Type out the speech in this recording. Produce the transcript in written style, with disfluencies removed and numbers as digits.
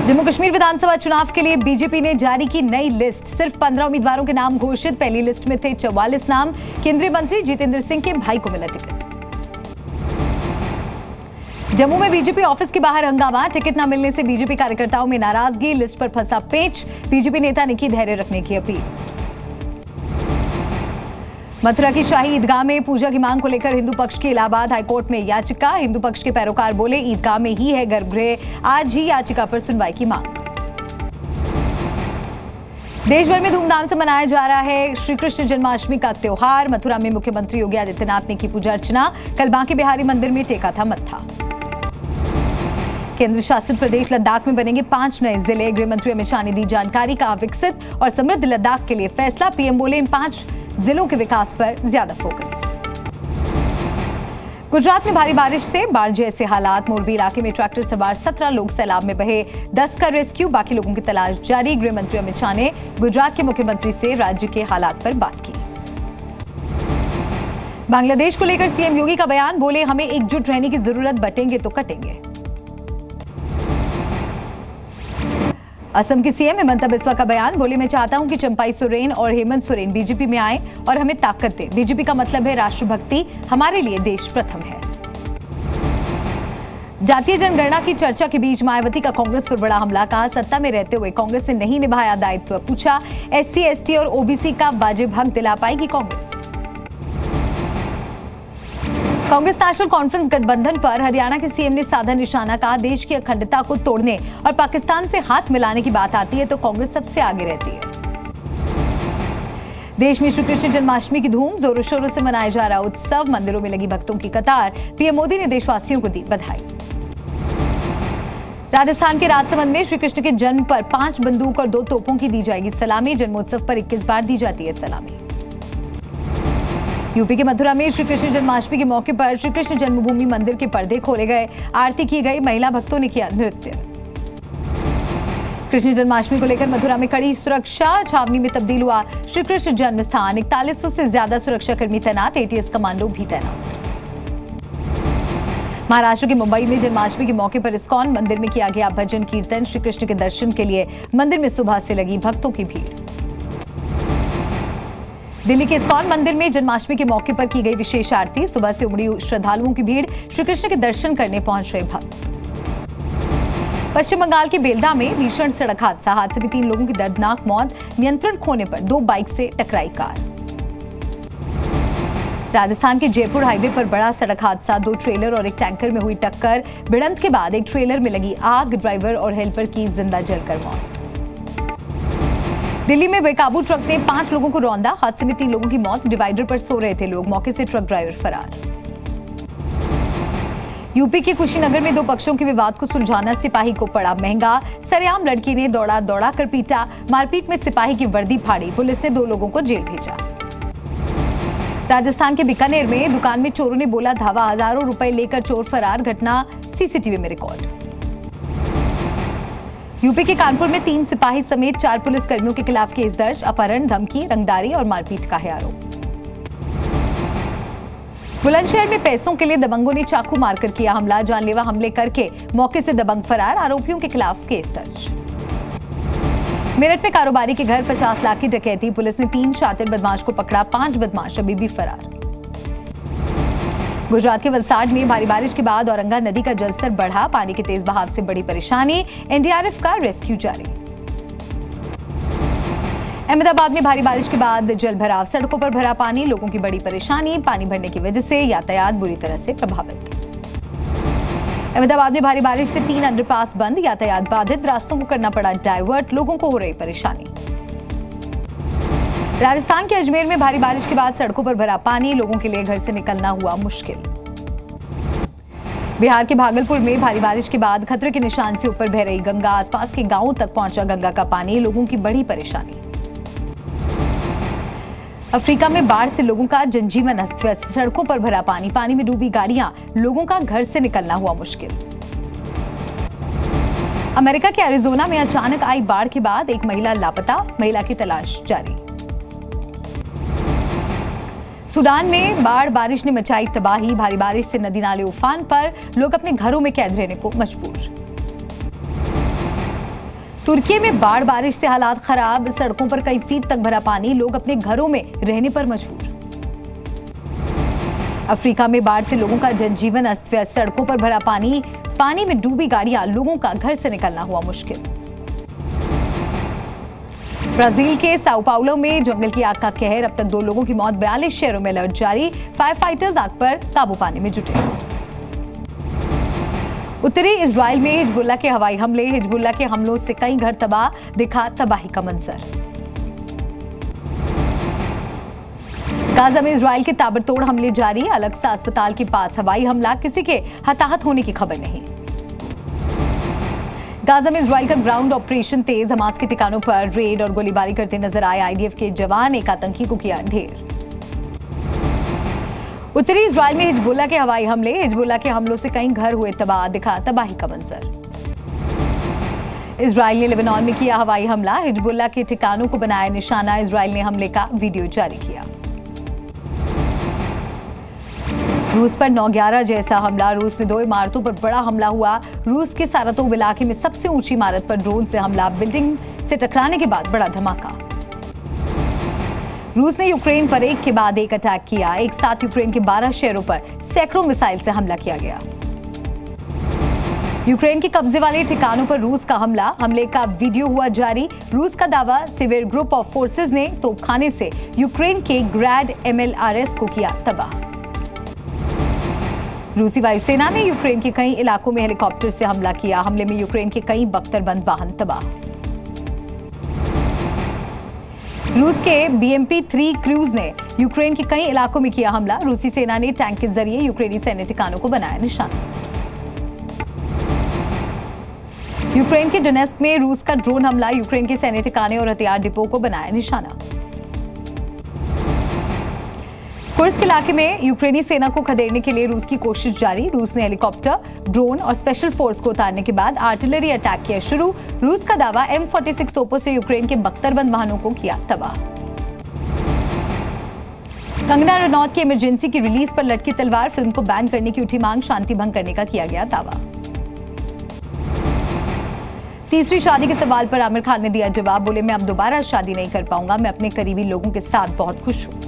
जम्मू कश्मीर विधानसभा चुनाव के लिए बीजेपी ने जारी की नई लिस्ट। सिर्फ 15 उम्मीदवारों के नाम घोषित। पहली लिस्ट में थे 44 नाम। केंद्रीय मंत्री जितेंद्र सिंह के भाई को मिला टिकट। जम्मू में बीजेपी ऑफिस के बाहर हंगामा। टिकट न मिलने से बीजेपी कार्यकर्ताओं में नाराजगी। लिस्ट पर फंसा पेच। बीजेपी नेता ने की धैर्य रखने की अपील। मथुरा की शाही ईदगाह में पूजा की मांग को लेकर हिंदू पक्ष की इलाहाबाद हाईकोर्ट में याचिका। हिंदू पक्ष के पैरोकार बोले ईदगाह में ही है गर्भगृह। आज ही याचिका पर सुनवाई की मांग। देश भर में धूमधाम से मनाया जा रहा है श्री कृष्ण जन्माष्टमी का त्योहार। मथुरा में मुख्यमंत्री योगी आदित्यनाथ ने की पूजा अर्चना। कल बांके बिहारी मंदिर में टेका था मत्था। केंद्र शासित प्रदेश लद्दाख में बनेंगे 5 नए जिले। गृह मंत्री अमित शाह ने दी जानकारी। कहा विकसित और समृद्ध लद्दाख के लिए फैसला। पीएम बोले इन 5 जिलों के विकास पर ज्यादा फोकस। गुजरात में भारी बारिश से बाढ़ जैसे हालात। मोरबी इलाके में ट्रैक्टर सवार 17 लोग सैलाब में बहे। 10 का रेस्क्यू। बाकी लोगों की तलाश जारी। गृह मंत्री अमित शाह ने गुजरात के मुख्यमंत्री से राज्य के हालात पर बात की। बांग्लादेश को लेकर सीएम योगी का बयान। बोले हमें एकजुट रहने की जरूरत, बटेंगे तो कटेंगे। असम की सीएम हिमंता बिस्वा का बयान। बोले मैं चाहता हूं कि चंपाई सोरेन और हेमंत सोरेन बीजेपी में आए और हमें ताकत दें। बीजेपी का मतलब है राष्ट्रभक्ति। हमारे लिए देश प्रथम है। जातीय जनगणना की चर्चा के बीच मायावती का कांग्रेस पर बड़ा हमला। कहा सत्ता में रहते हुए कांग्रेस ने नहीं निभाया दायित्व। पूछा एससी, एसटी और ओबीसी का वाजिब हक दिला पाएगी कांग्रेस। कांग्रेस नेशनल कॉन्फ्रेंस गठबंधन पर हरियाणा के सीएम ने साधा निशाना। कहा देश की अखंडता को तोड़ने और पाकिस्तान से हाथ मिलाने की बात आती है तो कांग्रेस सबसे आगे रहती है। देश में श्री कृष्ण जन्माष्टमी की धूम। जोरों शोरों से मनाया जा रहा उत्सव। मंदिरों में लगी भक्तों की कतार। पीएम मोदी ने देशवासियों को दी बधाई। राजस्थान के राजसमंद में श्री कृष्ण के जन्म पर 5 बंदूक और 2 तोपों की दी जाएगी सलामी। जन्मोत्सव पर 21 बार दी जाती है सलामी। यूपी के मथुरा में श्री कृष्ण जन्माष्टमी के मौके पर श्री कृष्ण जन्मभूमि मंदिर के पर्दे खोले गए। आरती की गई। महिला भक्तों ने किया नृत्य। कृष्ण जन्माष्टमी को लेकर मथुरा में कड़ी सुरक्षा। छावनी में तब्दील हुआ श्री कृष्ण जन्म स्थान। 4100 से ज्यादा सुरक्षाकर्मी तैनात। एटीएस कमांडो भी तैनात। महाराष्ट्र के मुंबई में जन्माष्टमी के मौके पर इस्कॉन मंदिर में किया गया भजन कीर्तन। श्री कृष्ण के दर्शन के लिए मंदिर में सुबह से लगी भक्तों की भीड़। दिल्ली के इस्कॉन मंदिर में जन्माष्टमी के मौके पर की गई विशेष आरती। सुबह से उमड़ी श्रद्धालुओं की भीड़। श्री कृष्ण के दर्शन करने पहुंच रहे भक्त। पश्चिम बंगाल के बेलदा में भीषण सड़क हादसा। हादसे में 3 लोगों की दर्दनाक मौत। नियंत्रण खोने पर 2 बाइक से टकराई कार। राजस्थान के जयपुर हाईवे पर बड़ा सड़क हादसा। 2 ट्रेलर और एक टैंकर में हुई टक्कर। भिड़ंत के बाद एक ट्रेलर में लगी आग। ड्राइवर और हेल्पर की जिंदा जलकर मौत। दिल्ली में बेकाबू ट्रक ने 5 लोगों को रौंदा। हादसे में 3 लोगों की मौत। डिवाइडर पर सो रहे थे लोग। मौके से ट्रक ड्राइवर फरार। यूपी के कुशीनगर में 2 पक्षों के विवाद को सुलझाना सिपाही को पड़ा महंगा। सरेआम लड़की ने दौड़ा कर पीटा। मारपीट में सिपाही की वर्दी फाड़ी। पुलिस ने 2 लोगों को जेल भेजा। राजस्थान के बीकानेर में दुकान में चोरों ने बोला धावा। हजारों रुपए लेकर चोर फरार। घटना सीसीटीवी में रिकॉर्ड। यूपी के कानपुर में 3 सिपाही समेत 4 पुलिसकर्मियों के खिलाफ केस दर्ज। अपहरण, धमकी, रंगदारी और मारपीट का है आरोप। बुलंदशहर में पैसों के लिए दबंगों ने चाकू मारकर किया हमला। जानलेवा हमले करके मौके से दबंग फरार। आरोपियों के खिलाफ केस दर्ज। मेरठ में कारोबारी के घर 50 लाख की डकैती। पुलिस ने 3 शातिर बदमाश को पकड़ा। 5 बदमाश अभी भी फरार। गुजरात के वलसाड में भारी बारिश के बाद औरंगा नदी का जलस्तर बढ़ा। पानी के तेज बहाव से बड़ी परेशानी। एनडीआरएफ का रेस्क्यू जारी। अहमदाबाद में भारी बारिश के बाद जल भराव। सड़कों पर भरा पानी। लोगों की बड़ी परेशानी। पानी भरने की वजह से यातायात बुरी तरह से प्रभावित। अहमदाबाद में भारी बारिश से 3 अंडरपास बंद। यातायात बाधित। रास्तों को करना पड़ा डाइवर्ट। लोगों को हो रही परेशानी। राजस्थान के अजमेर में भारी बारिश के बाद सड़कों पर भरा पानी। लोगों के लिए घर से निकलना हुआ मुश्किल। बिहार के भागलपुर में भारी बारिश के बाद खतरे के निशान से ऊपर बह रही गंगा। आसपास के गांवों तक पहुंचा गंगा का पानी। लोगों की बड़ी परेशानी। अफ्रीका में बाढ़ से लोगों का जनजीवन अस्त व्यस्त। सड़कों पर भरा पानी। पानी में डूबी गाड़ियां। लोगों का घर से निकलना हुआ मुश्किल। अमेरिका के एरिजोना में अचानक आई बाढ़ के बाद एक महिला लापता। महिला की तलाश जारी। सूडान में बाढ़ बारिश ने मचाई तबाही। भारी बारिश से नदी नाले उफान पर। लोग अपने घरों में कैद रहने को मजबूर। तुर्की में बाढ़ बारिश से हालात खराब, सड़कों पर कई फीट तक भरा पानी, लोग अपने घरों में रहने पर मजबूर। अफ्रीका में बाढ़ से लोगों का जनजीवन अस्त व्यस्त, सड़कों पर भरा पानी में डूबी गाड़ियां, लोगों का घर से निकलना हुआ मुश्किल। ब्राजील के साओ पाउलो में जंगल की आग का कहर, अब तक 2 लोगों की मौत, 42 शहरों में अलर्ट जारी, फायर फाइटर्स आग पर काबू पाने में जुटे। उत्तरी इजराइल में हिजबुल्लाह के हवाई हमले, हिजबुल्लाह के हमलों से कई घर तबाह, दिखा तबाही का मंजर। गाजा में इजराइल के ताबड़तोड़ हमले जारी, अल-अक्सा अस्पताल के पास हवाई हमला, किसी के हताहत होने की खबर नहीं। गाजा में इजराइल का ग्राउंड ऑपरेशन तेज, हमास के ठिकानों पर रेड और गोलीबारी करते नजर आए आईडीएफ के जवान, एक आतंकी को किया ढेर। उत्तरी इजराइल में हिजबुल्लाह के हवाई हमले, हिजबुल्लाह के हमलों से कई घर हुए तबाह, दिखा तबाही का मंजर। इजराइल ने लेबनान में किया हवाई हमला, हिजबुल्लाह के ठिकानों को बनाया निशाना, इजराइल ने हमले का वीडियो जारी किया। रूस पर 9/11 जैसा हमला, रूस में 2 इमारतों पर बड़ा हमला हुआ, रूस के सारातोव इलाके में सबसे ऊंची इमारत पर ड्रोन से हमला, बिल्डिंग से टकराने के बाद बड़ा धमाका। रूस ने यूक्रेन पर एक के बाद एक अटैक किया, एक साथ यूक्रेन के 12 शहरों पर सैकड़ों मिसाइल से हमला किया गया। यूक्रेन के कब्जे वाले ठिकानों पर रूस का हमला, हमले का वीडियो हुआ जारी, रूस का दावा, सिवियर ग्रुप ऑफ फोर्सेज ने तोपखाने से यूक्रेन के ग्रैड MLRS को किया तबाह। रूसी वायुसेना ने यूक्रेन के कई इलाकों में हेलीकॉप्टर से हमला किया, हमले में यूक्रेन के कई बख्तरबंद वाहन तबाह। रूस के BMP-3 क्रूज ने यूक्रेन के कई इलाकों में किया हमला, रूसी सेना ने टैंक के जरिए यूक्रेनी सैन्य ठिकानों को बनाया निशाना। यूक्रेन के डोनेस्क में रूस का ड्रोन हमला, यूक्रेन के सैन्य ठिकाने और हथियार डिपो को बनाया निशाना। कुर्स्क इलाके में यूक्रेनी सेना को खदेड़ने के लिए रूस की कोशिश जारी, रूस ने हेलीकॉप्टर, ड्रोन और स्पेशल फोर्स को उतारने के बाद आर्टिलरी अटैक किया शुरू, रूस का दावा, M46 तोपों से यूक्रेन के बख्तरबंद वाहनों को किया तबाह। कंगना रनौत की इमरजेंसी की रिलीज पर लटकी तलवार, फिल्म को बैन करने की उठी मांग, शांति भंग करने का किया गया दावा। तीसरी शादी के सवाल पर आमिर खान ने दिया जवाब, बोले मैं अब दोबारा शादी नहीं कर पाऊंगा, मैं अपने करीबी लोगों के साथ बहुत खुश हूं।